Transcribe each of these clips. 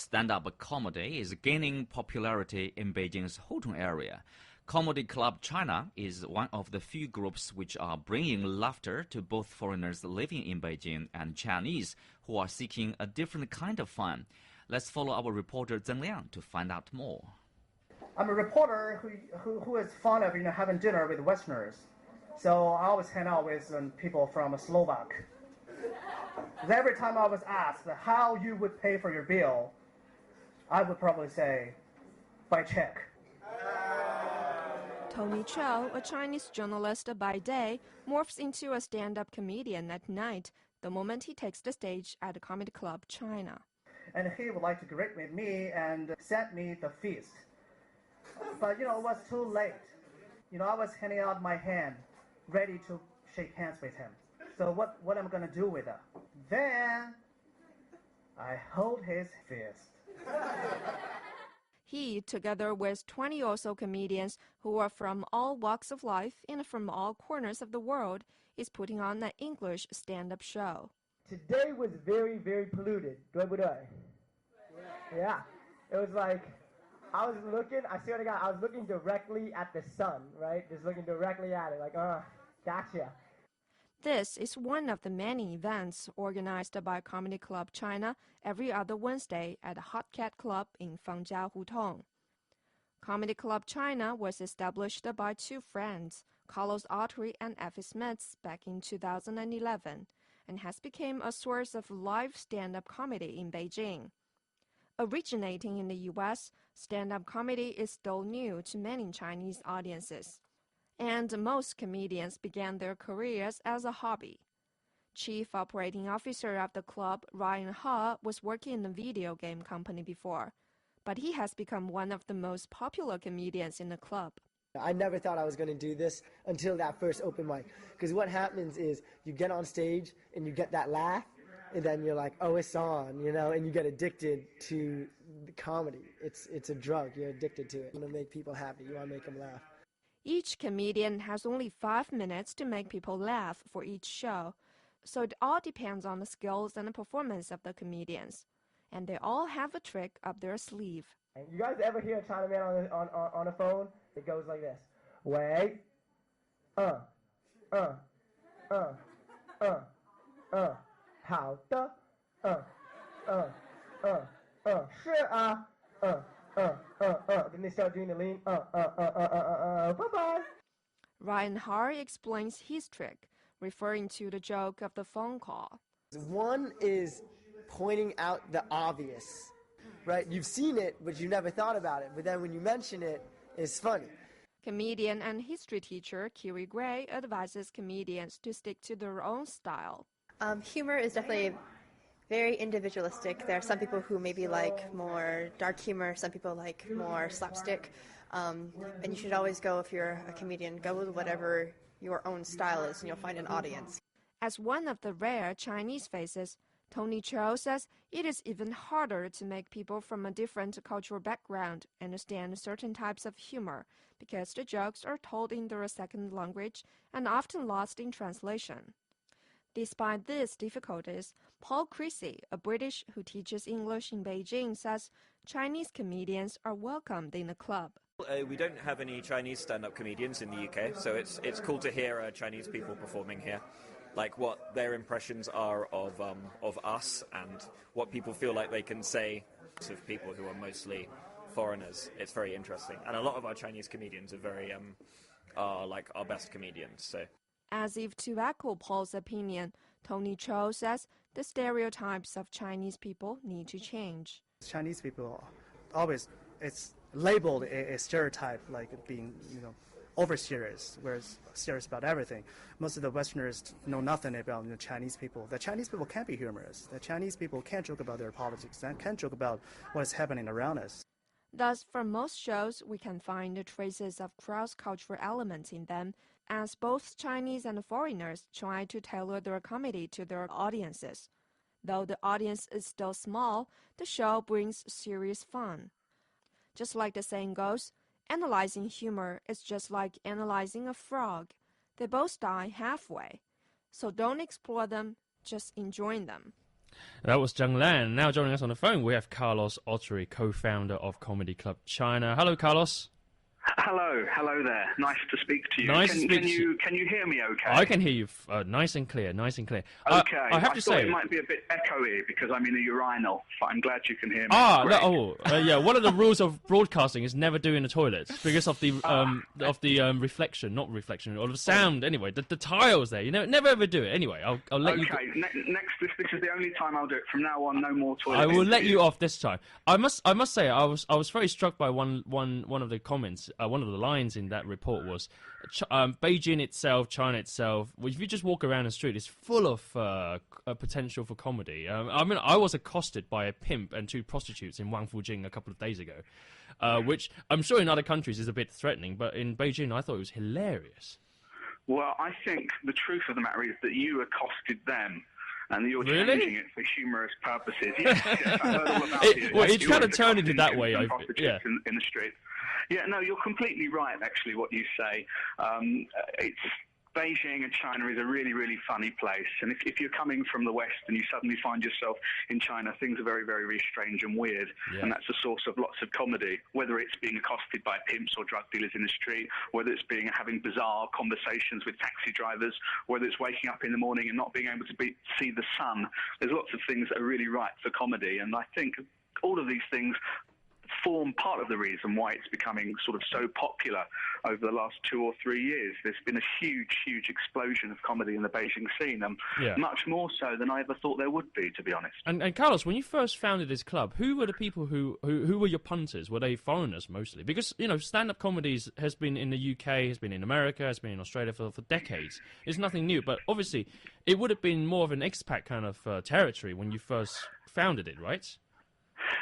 stand-up comedy is gaining popularity in Beijing's Hutong area. Comedy Club China is one of the few groups which are bringing laughter to both foreigners living in Beijing and Chinese who are seeking a different kind of fun. Let's follow our reporter Zheng Liang to find out more. I'm a reporter who is fond of having dinner with Westerners. So I always hang out with people from Slovak. Every time I was asked how you would pay for your bill, I would probably say, by check. Tony Chou, a Chinese journalist by day, morphs into a stand-up comedian at night the moment he takes the stage at the Comedy Club China. And he would like to greet with me and set me the feast. But, it was too late. I was handing out my hand, ready to shake hands with him. So what am I going to do with it? Then I hold his fist. He, together with 20 or so comedians who are from all walks of life and from all corners of the world, is putting on an English stand-up show. Today was very, very polluted. 对不对? Yeah. It was like, I swear to God, I was looking directly at the sun, right? Just looking directly at it, like, gotcha. This is one of the many events organized by Comedy Club China every other Wednesday at the Hot Cat Club in Fangjia Hutong. Comedy Club China was established by two friends, Carlos Autry and Effie Smith, back in 2011, and has become a source of live stand-up comedy in Beijing. Originating in the U.S., stand-up comedy is still new to many Chinese audiences, and most comedians began their careers as a hobby. Chief Operating Officer of the club, Ryan Ha, was working in a video game company before, but he has become one of the most popular comedians in the club. I never thought I was going to do this until that first open mic, because what happens is you get on stage and you get that laugh, and then you're like, oh, it's on, and you get addicted to the comedy. It's a drug. You're addicted to it. You want to make people happy. You want to make them laugh. Each comedian has only 5 minutes to make people laugh for each show, so it all depends on the skills and the performance of the comedians. And they all have a trick up their sleeve. You guys ever hear a Chinaman on a phone? It goes like this. Wait. 好的，是啊，then they start doing the lean, bye-bye. Ryan Har explains his trick, referring to the joke of the phone call. One is pointing out the obvious, right? You've seen it, but you never thought about it. But then when you mention it, it's funny. Comedian and history teacher Kiri Gray advises comedians to stick to their own style. Humor is definitely very individualistic. There are some people who maybe like more dark humor, some people like more slapstick. And you should always go, if you're a comedian, go with whatever your own style is, and you'll find an audience. As one of the rare Chinese faces, Tony Chou says it is even harder to make people from a different cultural background understand certain types of humor because the jokes are told in their second language and often lost in translation. Despite these difficulties, Paul Creasy, a British who teaches English in Beijing, says Chinese comedians are welcomed in the club. We don't have any Chinese stand-up comedians in the UK, so it's cool to hear Chinese people performing here, like what their impressions are of us and what people feel like they can say of people who are mostly foreigners. It's very interesting, and a lot of our Chinese comedians are very are like our best comedians. So. As if to echo Paul's opinion, Tony Chou says the stereotypes of Chinese people need to change. Chinese people always, it's labeled a stereotype like being, over serious, whereas serious about everything. Most of the Westerners know nothing about Chinese people. The Chinese people can't be humorous. The Chinese people can't joke about their politics and can't joke about what is happening around us. Thus, for most shows, we can find the traces of cross-cultural elements in them, as both Chinese and foreigners try to tailor their comedy to their audiences. Though the audience is still small, the show brings serious fun. Just like the saying goes, analyzing humor is just like analyzing a frog. They both die halfway. So don't explore them, just enjoy them. That was Zheng Lan. Now joining us on the phone, we have Carlos Ottery, co-founder of Comedy Club China. Hello, Carlos. Hello there. Nice to speak to you. Can you hear me okay? I can hear you nice and clear. Okay. I have to say it might be a bit echoey because I'm in a urinal, but I'm glad you can hear me. Yeah. One of the rules of broadcasting is never do in the toilet because of the reflection, not reflection, or the sound. Anyway, the tiles there. You know, never ever do it. Anyway, I'll let you. Okay. Next, this is the only time I'll do it. From now on, no more toilet. I will let you off this time. I must say I was very struck by one of the comments. One of the lines in that report was Beijing itself, China itself. If you just walk around the street, it's full of potential for comedy. I mean, I was accosted by a pimp and 2 prostitutes in Wangfujing a couple of days ago, which I'm sure in other countries is a bit threatening, but in Beijing I thought it was hilarious. Well, I think the truth of the matter is that you accosted them. And you're really? changing it for humorous purposes. Yes, I heard all about it. Well, it's kind of turned into that way. In the street. Yeah, no, you're completely right, actually, what you say. It's Beijing and China is a really, really funny place. And if you're coming from the West and you suddenly find yourself in China, things are very, very, very strange and weird. Yeah. And that's a source of lots of comedy, whether it's being accosted by pimps or drug dealers in the street, whether it's having bizarre conversations with taxi drivers, whether it's waking up in the morning and not being able to see the sun. There's lots of things that are really ripe for comedy. And I think all of these things form part of the reason why it's becoming sort of so popular over the last 2 or 3 years. There's been a huge, huge explosion of comedy in the Beijing scene, and much more so than I ever thought there would be, to be honest. And Carlos, when you first founded this club, who were the people who were your punters? Were they foreigners mostly? Because, you know, stand-up comedies has been in the UK, has been in America, has been in Australia for decades. It's nothing new, but obviously it would have been more of an expat kind of territory when you first founded it, right?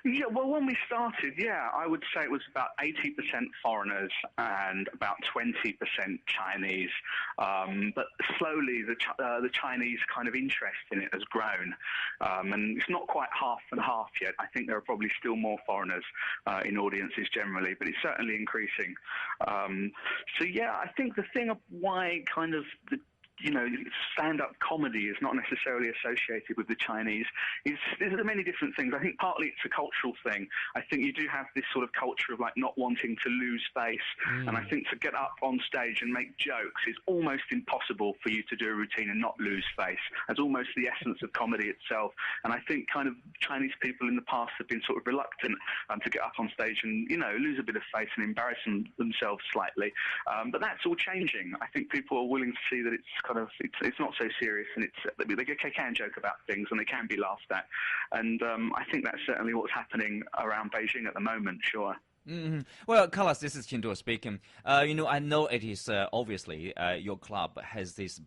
Yeah, well, when we started, I would say it was about 80% foreigners and about 20% Chinese. But slowly, the Chinese kind of interest in it has grown, and it's not quite half and half yet. I think there are probably still more foreigners in audiences generally, but it's certainly increasing. I think the thing of why kind of stand-up comedy is not necessarily associated with the Chinese. There's many different things. I think partly it's a cultural thing. I think you do have this sort of culture of like not wanting to lose face. And I think to get up on stage and make jokes is almost impossible for you to do a routine and not lose face. That's almost the essence of comedy itself. And I think kind of Chinese people in the past have been sort of reluctant to get up on stage and, lose a bit of face and embarrass themselves slightly. But that's all changing. I think people are willing to see that it's not so serious, and they can joke about things and they can be laughed at, and I think that's certainly what's happening around Beijing at the moment. Sure. Mm-hmm. Well, Carlos, this is Qingduo speaking. I know it is obviously your club has this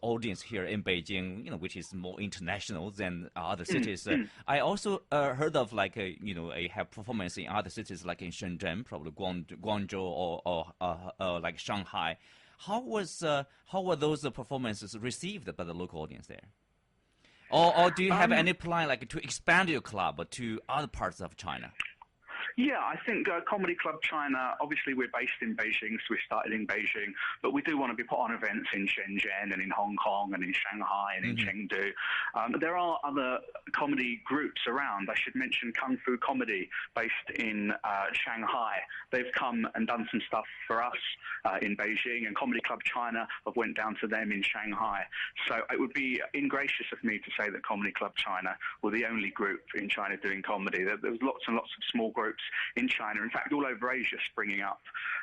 audience here in Beijing, which is more international than other cities. I also heard of have performance in other cities like in Shenzhen, probably Guangzhou or like Shanghai. How were those performances received by the local audience there? Or do you have any plan to expand your club to other parts of China? Yeah, I think Comedy Club China, obviously we're based in Beijing, so we started in Beijing, but we do want to be put on events in Shenzhen and in Hong Kong and in Shanghai and in Chengdu. There are other comedy groups around. I should mention Kung Fu Comedy, based in Shanghai. They've come and done some stuff for us in Beijing, and Comedy Club China have went down to them in Shanghai. So it would be ingracious of me to say that Comedy Club China were the only group in China doing comedy. There was lots and lots of small groups in China, in fact all over Asia, springing up,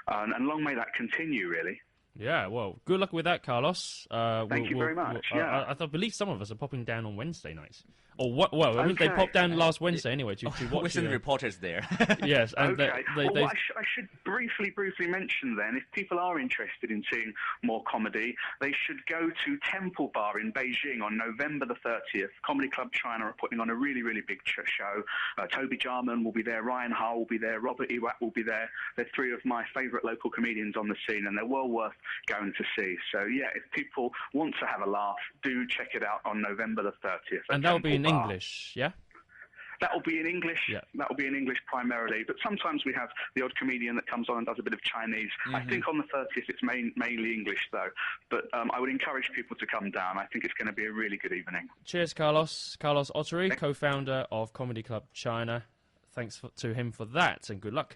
and long may that continue, really. Yeah, well, good luck with that, Carlos. Thank you very much. I believe some of us are popping down on Wednesday nights. Or what? Well, I mean, they popped down last Wednesday anyway to watch. With some reporters there. Yes, and okay. I should briefly mention then, if people are interested in seeing more comedy, they should go to Temple Bar in Beijing on November the 30th. Comedy Club China are putting on a really, really big show. Toby Jarman will be there, Ryan Hall will be there, Robert Ewart will be there. They're 3 of my favourite local comedians on the scene, and they're well worth going to see. So yeah, if people want to have a laugh, do check it out on November the 30th. And that'll be in English, yeah? That will be in English. Yeah. That will be in English primarily. But sometimes we have the odd comedian that comes on and does a bit of Chinese. I think on the 30th it's mainly English, though. But I would encourage people to come down. I think it's going to be a really good evening. Cheers, Carlos. Carlos Ottery, co-founder of Comedy Club China. Thanks to him for that, and good luck.